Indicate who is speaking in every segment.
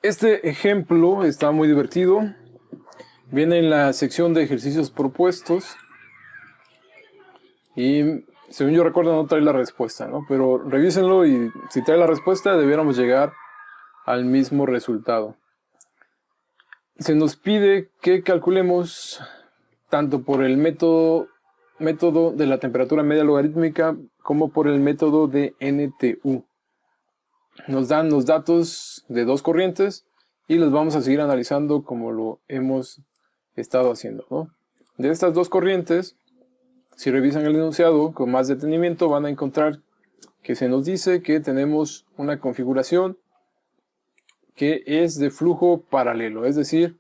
Speaker 1: Este ejemplo está muy divertido. Viene en la sección de ejercicios propuestos. Y según yo recuerdo no trae la respuesta, ¿no? Pero revísenlo y si trae la respuesta debiéramos llegar al mismo resultado. Se nos pide que calculemos tanto por el método de la temperatura media logarítmica como por el método de NTU. Nos dan los datos de dos corrientes y los vamos a seguir analizando como lo hemos estado haciendo, ¿no? De estas dos corrientes, si revisan el enunciado con más detenimiento, van a encontrar que se nos dice que tenemos una configuración que es de flujo paralelo, es decir,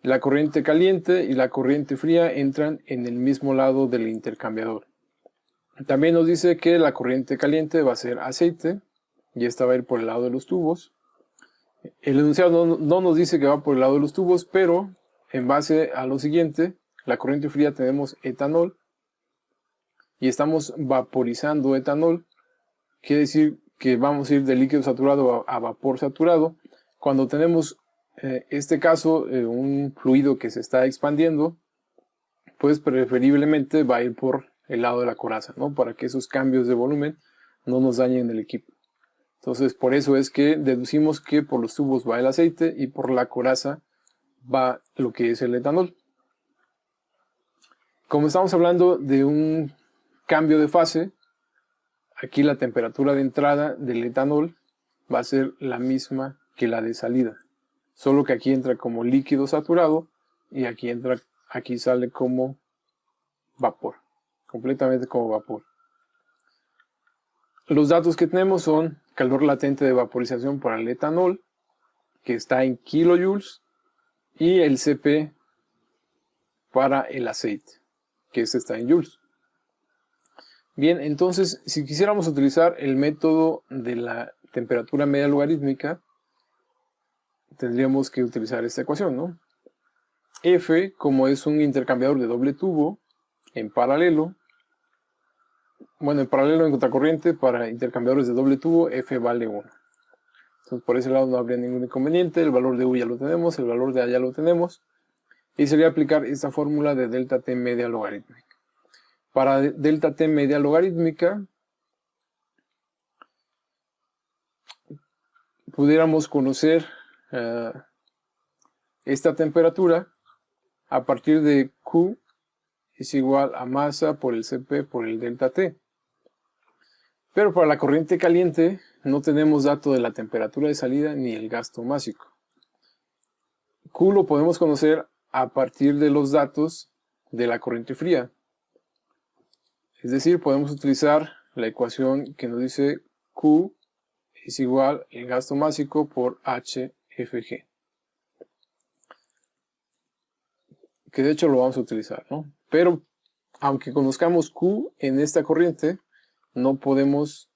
Speaker 1: la corriente caliente y la corriente fría entran en el mismo lado del intercambiador. También nos dice que la corriente caliente va a ser aceite y esta va a ir por el lado de los tubos. El enunciado no nos dice que va por el lado de los tubos, pero en base a lo siguiente, la corriente fría tenemos etanol y estamos vaporizando etanol. Quiere decir que vamos a ir de líquido saturado a vapor saturado. Cuando tenemos este caso, un fluido que se está expandiendo, pues preferiblemente va a ir por el lado de la coraza, ¿no? Para que esos cambios de volumen no nos dañen el equipo. Entonces, por eso es que deducimos que por los tubos va el aceite y por la coraza va lo que es el etanol. Como estamos hablando de un cambio de fase, aquí la temperatura de entrada del etanol va a ser la misma que la de salida. Solo que aquí entra como líquido saturado y aquí sale como vapor. Completamente como vapor. Los datos que tenemos son calor latente de vaporización para el etanol, que está en kilojoules, y el Cp para el aceite, que está en joules. Bien, entonces, si quisiéramos utilizar el método de la temperatura media logarítmica, tendríamos que utilizar esta ecuación, ¿no? F, como es un intercambiador de doble tubo, en paralelo, bueno, en paralelo en contracorriente, para intercambiadores de doble tubo, F vale 1. Entonces, por ese lado no habría ningún inconveniente, el valor de U ya lo tenemos, el valor de A ya lo tenemos, y sería aplicar esta fórmula de delta T media logarítmica. Para delta T media logarítmica, pudiéramos conocer esta temperatura a partir de Q es igual a masa por el Cp por el delta T. Pero para la corriente caliente no tenemos dato de la temperatura de salida ni el gasto másico. Q lo podemos conocer a partir de los datos de la corriente fría. Es decir, podemos utilizar la ecuación que nos dice Q es igual al gasto másico por HFG. Que de hecho lo vamos a utilizar, ¿no? Pero aunque conozcamos Q en esta corriente, no podemos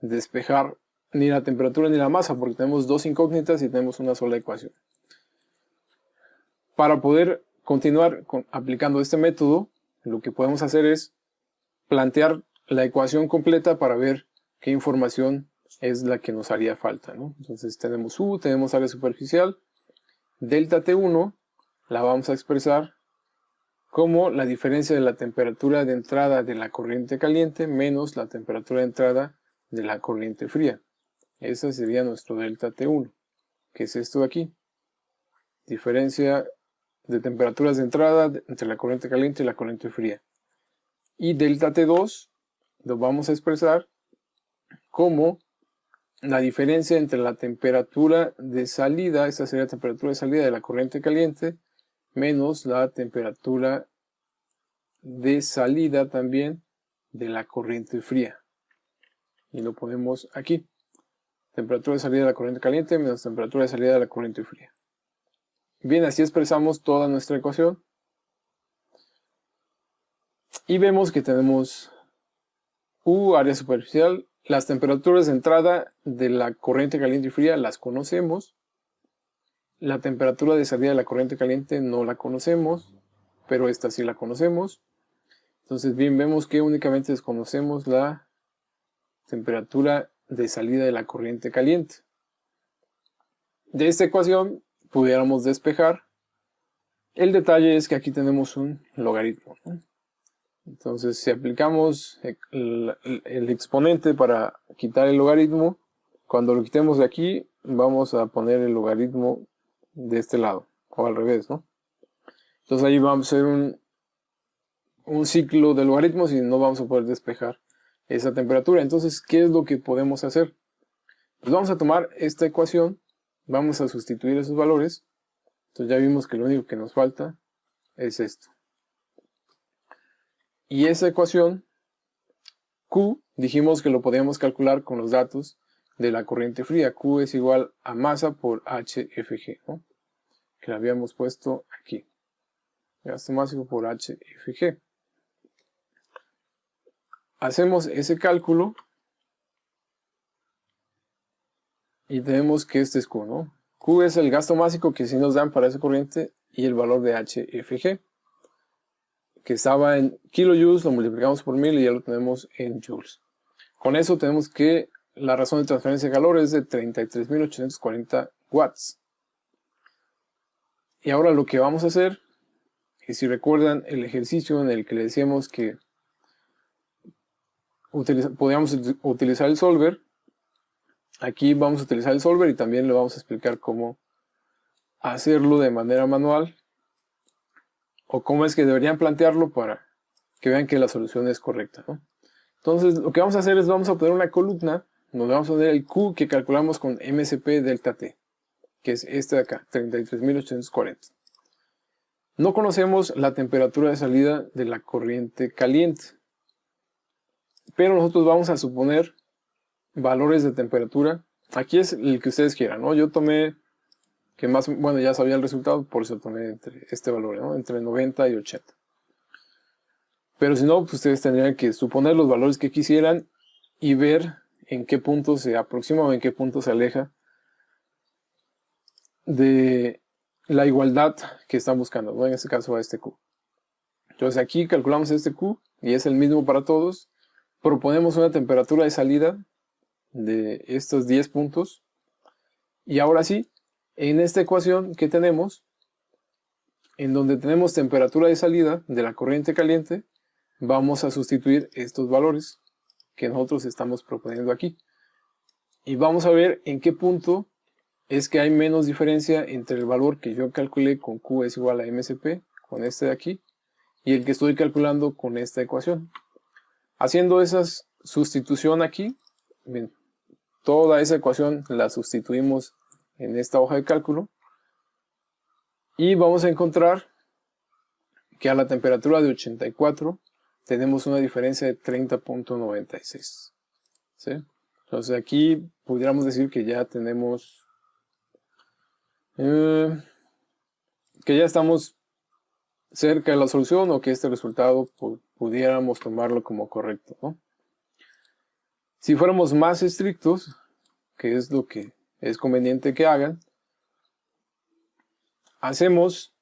Speaker 1: despejar ni la temperatura ni la masa porque tenemos dos incógnitas y tenemos una sola ecuación. Para poder continuar aplicando este método, lo que podemos hacer es plantear la ecuación completa para ver qué información es la que nos haría falta, ¿no? Entonces tenemos U, tenemos área superficial, delta T1 la vamos a expresar como la diferencia de la temperatura de entrada de la corriente caliente menos la temperatura de entrada de la corriente fría. Ese sería nuestro delta T1, que es esto de aquí. Diferencia de temperaturas de entrada entre la corriente caliente y la corriente fría. Y delta T2 lo vamos a expresar como la diferencia entre la temperatura de salida, esta sería la temperatura de salida de la corriente caliente, menos la temperatura de salida también de la corriente fría. Y lo ponemos aquí. Temperatura de salida de la corriente caliente menos temperatura de salida de la corriente fría. Bien, así expresamos toda nuestra ecuación. Y vemos que tenemos U, área superficial. Las temperaturas de entrada de la corriente caliente y fría las conocemos. La temperatura de salida de la corriente caliente no la conocemos, pero esta sí la conocemos. Entonces, bien, vemos que únicamente desconocemos la temperatura de salida de la corriente caliente. de esta ecuación pudiéramos despejar. El detalle es que aquí tenemos un logaritmo, ¿no? Entonces, si aplicamos el exponente para quitar el logaritmo, cuando lo quitemos de aquí, vamos a poner el logaritmo de este lado, o al revés, ¿no? Entonces ahí vamos a hacer un ciclo de logaritmos y no vamos a poder despejar esa temperatura. Entonces, ¿qué es lo que podemos hacer? Pues vamos a tomar esta ecuación, vamos a sustituir esos valores. Entonces ya vimos que lo único que nos falta es esto. Y esa ecuación, Q, dijimos que lo podíamos calcular con los datos de la corriente fría. Q es igual a masa por HFG, ¿no? Que lo habíamos puesto aquí. Gasto máximo por HFG. Hacemos ese cálculo y tenemos que este es Q, ¿no? Q es el gasto máximo que sí nos dan para esa corriente y el valor de HFG, que estaba en kilojoules, lo multiplicamos por 1000 y ya lo tenemos en joules. Con eso tenemos que la razón de transferencia de calor es de 33.840 watts. Y ahora lo que vamos a hacer, y si recuerdan el ejercicio en el que le decíamos que podíamos utilizar el solver, aquí vamos a utilizar el solver y también le vamos a explicar cómo hacerlo de manera manual o cómo es que deberían plantearlo para que vean que la solución es correcta, ¿no? Entonces lo que vamos a hacer es vamos a poner una columna donde vamos a poner el Q que calculamos con MSP delta T, que es este de acá, 33.840. No conocemos la temperatura de salida de la corriente caliente, pero nosotros vamos a suponer valores de temperatura. Aquí es el que ustedes quieran, ¿no? Yo tomé, que más, bueno, ya sabía el resultado, por eso tomé entre este valor, ¿no? Entre 90 y 80. Pero si no, pues ustedes tendrían que suponer los valores que quisieran y ver en qué punto se aproxima o en qué punto se aleja de la igualdad que están buscando, ¿no? En este caso a este Q. Entonces aquí calculamos este Q y es el mismo para todos. Proponemos una temperatura de salida de estos 10 puntos. Y ahora sí, en esta ecuación que tenemos, en donde tenemos temperatura de salida de la corriente caliente, vamos a sustituir estos valores que nosotros estamos proponiendo aquí. Y vamos a ver en qué punto es que hay menos diferencia entre el valor que yo calculé con Q es igual a MSP, con este de aquí, y el que estoy calculando con esta ecuación. Haciendo esa sustitución aquí, bien, toda esa ecuación la sustituimos en esta hoja de cálculo y vamos a encontrar que a la temperatura de 84 tenemos una diferencia de 30.96. ¿Sí? Entonces aquí pudiéramos decir que ya tenemos que ya estamos cerca de la solución o que este resultado pudiéramos tomarlo como correcto, ¿no? Si fuéramos más estrictos, que es lo que es conveniente que hagan, hacemos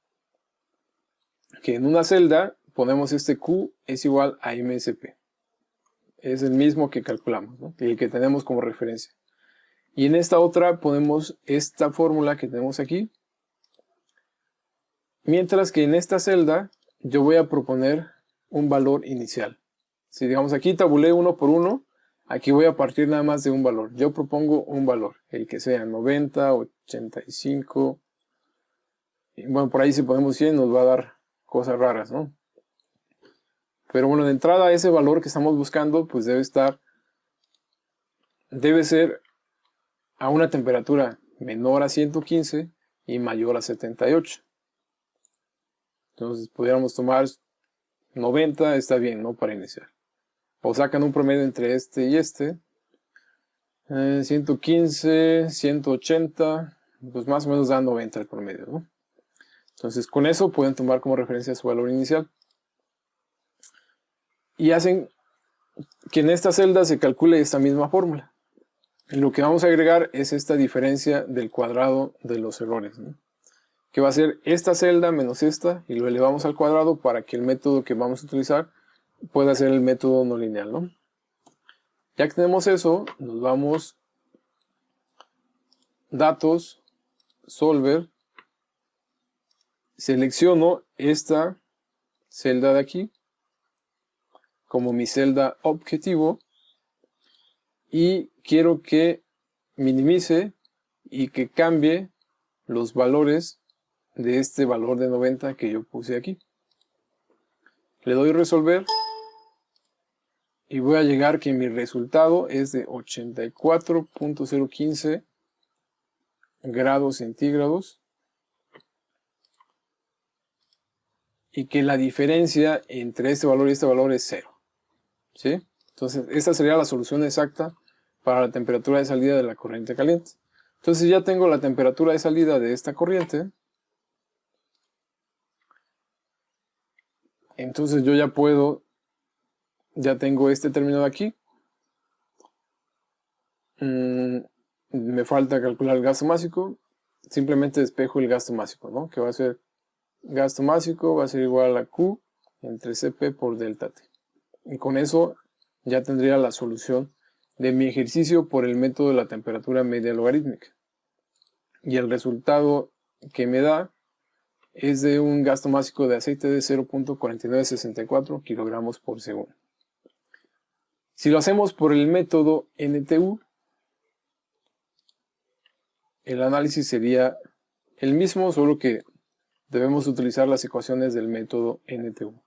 Speaker 1: que en una celda ponemos este Q es igual a MSP. Es el mismo que calculamos, ¿no? El que tenemos como referencia. Y en esta otra ponemos esta fórmula que tenemos aquí. Mientras que en esta celda yo voy a proponer un valor inicial. Si digamos aquí tabulé uno por uno, aquí voy a partir nada más de un valor. Yo propongo un valor, el que sea 90, 85. Y bueno, por ahí si ponemos 100 nos va a dar cosas raras, ¿no? Pero bueno, de entrada ese valor que estamos buscando pues debe ser a una temperatura menor a 115 y mayor a 78. Entonces pudiéramos tomar 90, está bien, ¿no? Para iniciar. O sacan un promedio entre este y este. 115, 180, pues más o menos da 90 el promedio, ¿no? Entonces con eso pueden tomar como referencia su valor inicial. Y hacen que en esta celda se calcule esta misma fórmula. Y lo que vamos a agregar es esta diferencia del cuadrado de los errores, ¿no? Que va a ser esta celda menos esta y lo elevamos al cuadrado para que el método que vamos a utilizar pueda ser el método no lineal, ¿no? Ya que tenemos eso, nos vamos datos Solver, selecciono esta celda de aquí como mi celda objetivo y quiero que minimice y que cambie los valores de este valor de 90 que yo puse aquí. Le doy resolver y voy a llegar que mi resultado es de 84.015 grados centígrados y que la diferencia entre este valor y este valor es 0. ¿Sí? Entonces esta sería la solución exacta para la temperatura de salida de la corriente caliente. Entonces ya tengo la temperatura de salida de esta corriente. Entonces yo ya ya tengo este término de aquí. Me falta calcular el gasto másico. Simplemente despejo el gasto másico, ¿no? Que va a ser gasto másico, va a ser igual a Q entre Cp por delta T. Y con eso ya tendría la solución de mi ejercicio por el método de la temperatura media logarítmica. Y el resultado que me da es de un gasto másico de aceite de 0.4964 kilogramos por segundo. Si lo hacemos por el método NTU, el análisis sería el mismo, solo que debemos utilizar las ecuaciones del método NTU.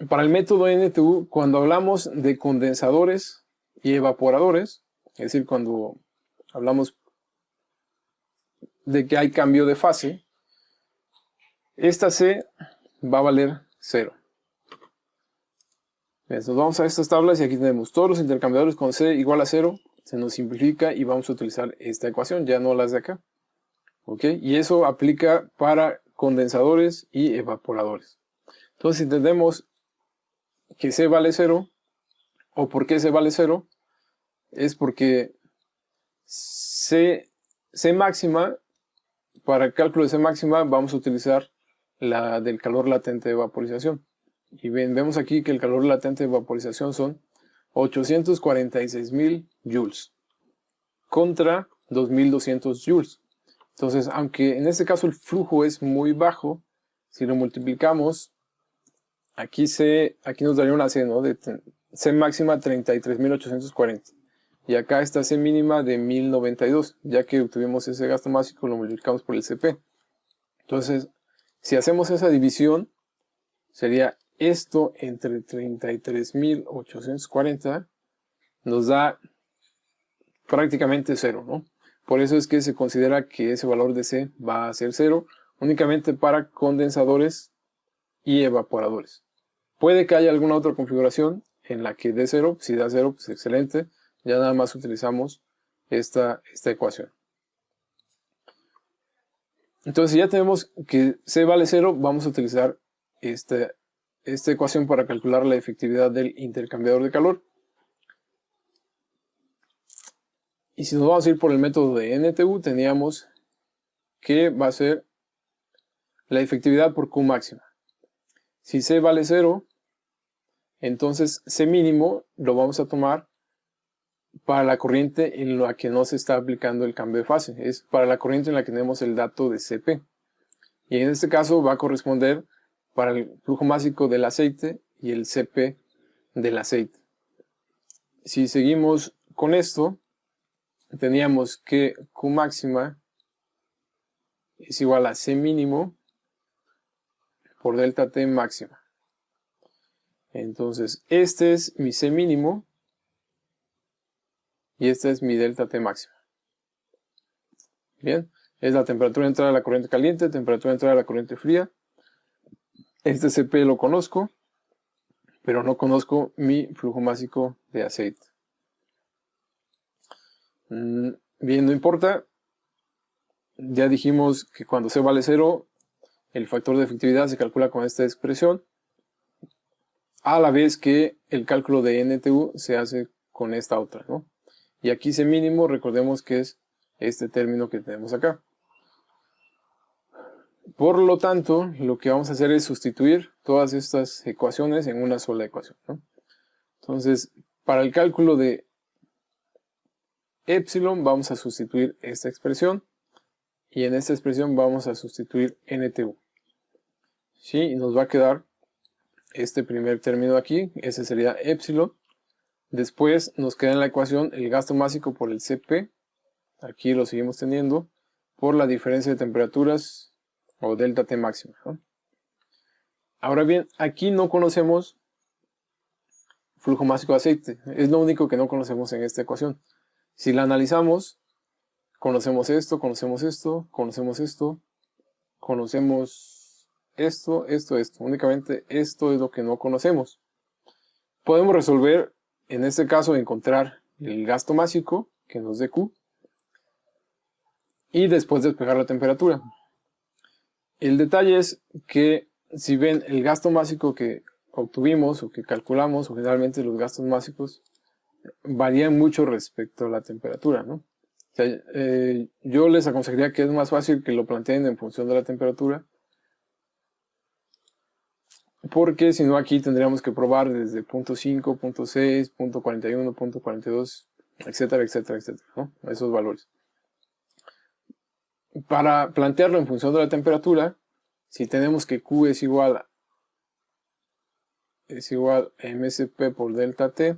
Speaker 1: Para el método NTU, cuando hablamos de condensadores y evaporadores, es decir, cuando hablamos de que hay cambio de fase, esta C va a valer 0. Nos vamos a estas tablas y aquí tenemos todos los intercambiadores con C igual a 0, se nos simplifica y vamos a utilizar esta ecuación, ya no las de acá. ¿Ok? Y eso aplica para condensadores y evaporadores. Entonces, si entendemos que C vale 0, o por qué C vale 0, es porque C máxima, para el cálculo de C máxima vamos a utilizar la del calor latente de vaporización. Y vemos aquí que el calor latente de vaporización son 846.000 joules contra 2.200 joules. Entonces, aunque en este caso el flujo es muy bajo, si lo multiplicamos, aquí nos daría una C, ¿no? De C máxima 33.840. Y acá está C mínima de 1092, ya que obtuvimos ese gasto másico, lo multiplicamos por el Cp. Entonces, si hacemos esa división, sería esto entre 33.840, nos da prácticamente 0, ¿no? Por eso es que se considera que ese valor de C va a ser 0, únicamente para condensadores y evaporadores. Puede que haya alguna otra configuración en la que dé 0, si da 0, pues excelente, ya nada más utilizamos esta ecuación. Entonces, si ya tenemos que C vale 0, vamos a utilizar esta ecuación para calcular la efectividad del intercambiador de calor. Y si nos vamos a ir por el método de NTU, teníamos que va a ser la efectividad por Q máxima. Si C vale 0, entonces C mínimo lo vamos a tomar para la corriente en la que no se está aplicando el cambio de fase. Es para la corriente en la que tenemos el dato de Cp. Y en este caso va a corresponder para el flujo másico del aceite y el Cp del aceite. Si seguimos con esto, teníamos que Q máxima es igual a C mínimo por delta T máxima. Entonces, este es mi C mínimo y este es mi delta T máxima. Bien, es la temperatura de entrada de la corriente caliente, temperatura de entrada de la corriente fría. Este Cp lo conozco, pero no conozco mi flujo másico de aceite. Bien, no importa. Ya dijimos que cuando C vale 0, el factor de efectividad se calcula con esta expresión, a la vez que el cálculo de NTU se hace con esta otra, ¿no? Y aquí C mínimo, recordemos que es este término que tenemos acá. Por lo tanto, lo que vamos a hacer es sustituir todas estas ecuaciones en una sola ecuación, ¿no? Entonces, para el cálculo de epsilon vamos a sustituir esta expresión y en esta expresión vamos a sustituir NTU. ¿Sí? Y nos va a quedar este primer término aquí, ese sería epsilon. Después nos queda en la ecuación el gasto másico por el CP, aquí lo seguimos teniendo, por la diferencia de temperaturas o delta T máxima, ¿no? Ahora bien, aquí no conocemos flujo másico de aceite, es lo único que no conocemos en esta ecuación. Si la analizamos, conocemos esto, conocemos esto, conocemos esto, conocemos esto, esto. Únicamente esto es lo que no conocemos. Podemos resolver, en este caso, encontrar el gasto másico, que nos dé Q, y después despejar la temperatura. El detalle es que, si ven, el gasto másico que obtuvimos o que calculamos, o generalmente los gastos máxicos, varían mucho respecto a la temperatura, ¿no? O sea, yo les aconsejaría que es más fácil que lo planteen en función de la temperatura, porque si no aquí tendríamos que probar desde punto 5, punto 6, punto 41, punto 42, etcétera, etcétera, etcétera, ¿no? Esos valores. Para plantearlo en función de la temperatura, si tenemos que Q es igual a MSP por delta T,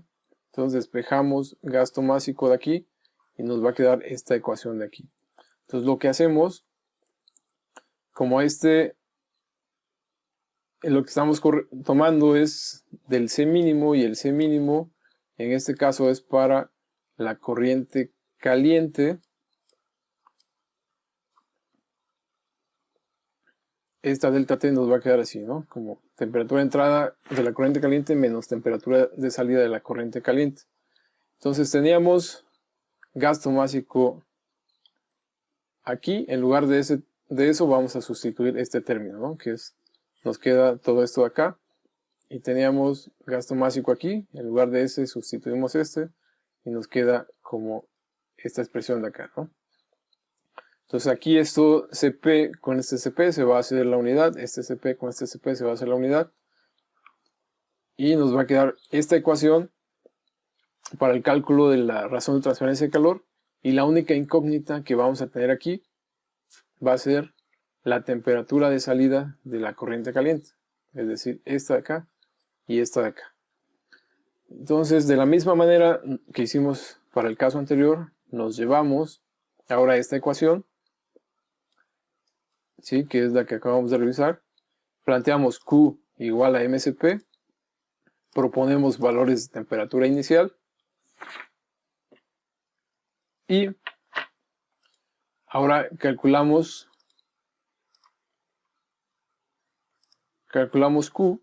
Speaker 1: entonces despejamos gasto másico de aquí y nos va a quedar esta ecuación de aquí. Entonces lo que hacemos, como lo que estamos tomando es del C mínimo, y el C mínimo en este caso es para la corriente caliente, esta delta T nos va a quedar así, ¿no? Como temperatura de entrada de la corriente caliente menos temperatura de salida de la corriente caliente. Entonces teníamos gasto másico aquí, en lugar de eso vamos a sustituir este término, ¿no? Que es, nos queda todo esto de acá, y teníamos gasto másico aquí, en lugar de ese sustituimos este, y nos queda como esta expresión de acá, ¿no? Entonces aquí esto CP con este CP se va a hacer la unidad, este CP con este CP se va a hacer la unidad, y nos va a quedar esta ecuación para el cálculo de la razón de transferencia de calor, y la única incógnita que vamos a tener aquí va a ser la temperatura de salida de la corriente caliente, es decir, esta de acá y esta de acá. Entonces, de la misma manera que hicimos para el caso anterior, nos llevamos ahora esta ecuación, ¿sí? Que es la que acabamos de revisar. Planteamos Q igual a MSP, proponemos valores de temperatura inicial, y ahora calculamos Q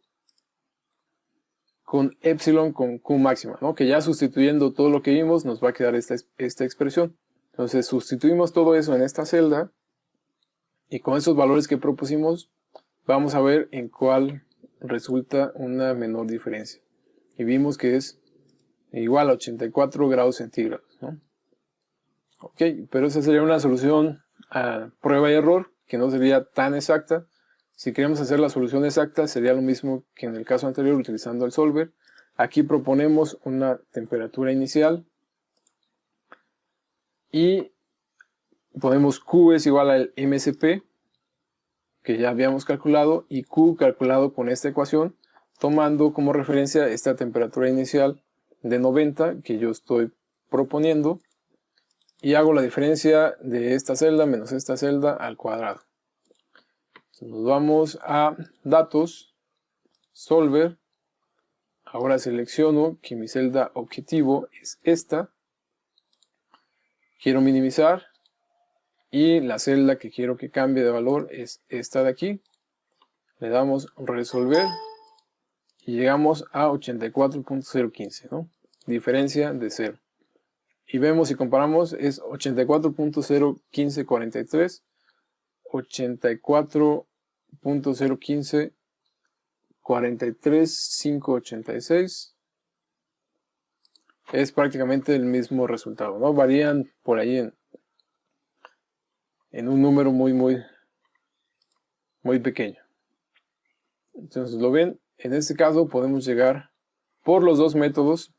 Speaker 1: con epsilon con Q máxima, ¿no? Que ya sustituyendo todo lo que vimos nos va a quedar esta expresión. Entonces sustituimos todo eso en esta celda, y con esos valores que propusimos vamos a ver en cuál resulta una menor diferencia. Y vimos que es igual a 84 grados centígrados, ¿no? Ok, pero esa sería una solución a prueba y error, que no sería tan exacta. Si queremos hacer la solución exacta, sería lo mismo que en el caso anterior utilizando el solver. Aquí proponemos una temperatura inicial y ponemos Q es igual al MSP, que ya habíamos calculado, y Q calculado con esta ecuación, tomando como referencia esta temperatura inicial de 90 que yo estoy proponiendo, y hago la diferencia de esta celda menos esta celda al cuadrado. Entonces nos vamos a datos, solver. Ahora selecciono que mi celda objetivo es esta, quiero minimizar, y la celda que quiero que cambie de valor es esta de aquí. Le damos resolver y llegamos a 84.015, ¿no? Diferencia de 0. Y vemos, si comparamos, es 84.01543, 84.015 43.586. Es prácticamente el mismo resultado, ¿no? Varían por ahí en un número muy pequeño. Entonces, ¿lo ven? En este caso podemos llegar por los dos métodos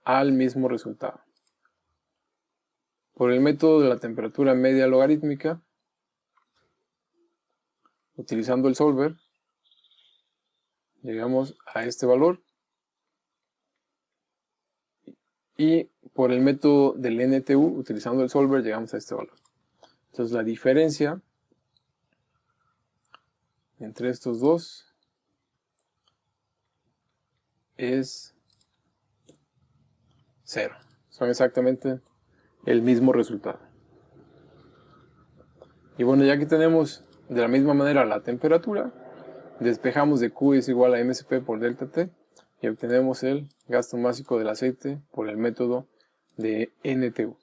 Speaker 1: al mismo resultado. Por el método de la temperatura media logarítmica, utilizando el solver, llegamos a este valor. Y por el método del NTU, utilizando el solver, llegamos a este valor. Entonces la diferencia entre estos dos es 0. Son exactamente el mismo resultado. Y bueno, ya que tenemos de la misma manera la temperatura, despejamos de Q es igual a MCP por delta T y obtenemos el gasto másico del aceite por el método de NTU.